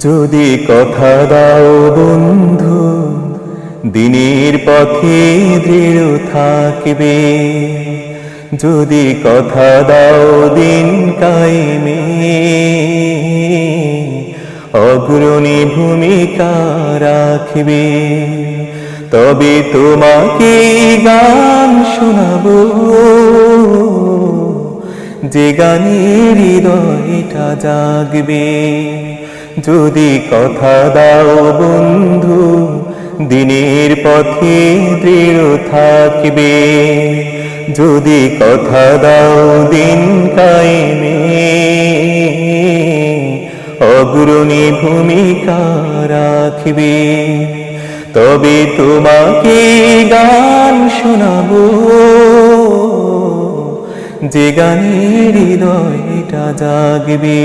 যদি কথা দাও বন্ধু, দিনের পথে দৃঢ় থাকবে। যদি কথা দাও দিন কায়েমে, অগ্রণী ভূমিকা রাখবে। তবে তোমাকে গান শোনাবো, যে গানের হৃদয়টা জাগবে। যদি কথা দাও বন্ধু, দিনের পথে দৃঢ় থাকবে। যদি কথা দাও দিন কায়েমে, অগ্রণী ভূমিকা রাখবে। তবে তোমাকে গান শোনাবো, যে গানের হৃদয়টা জাগবে।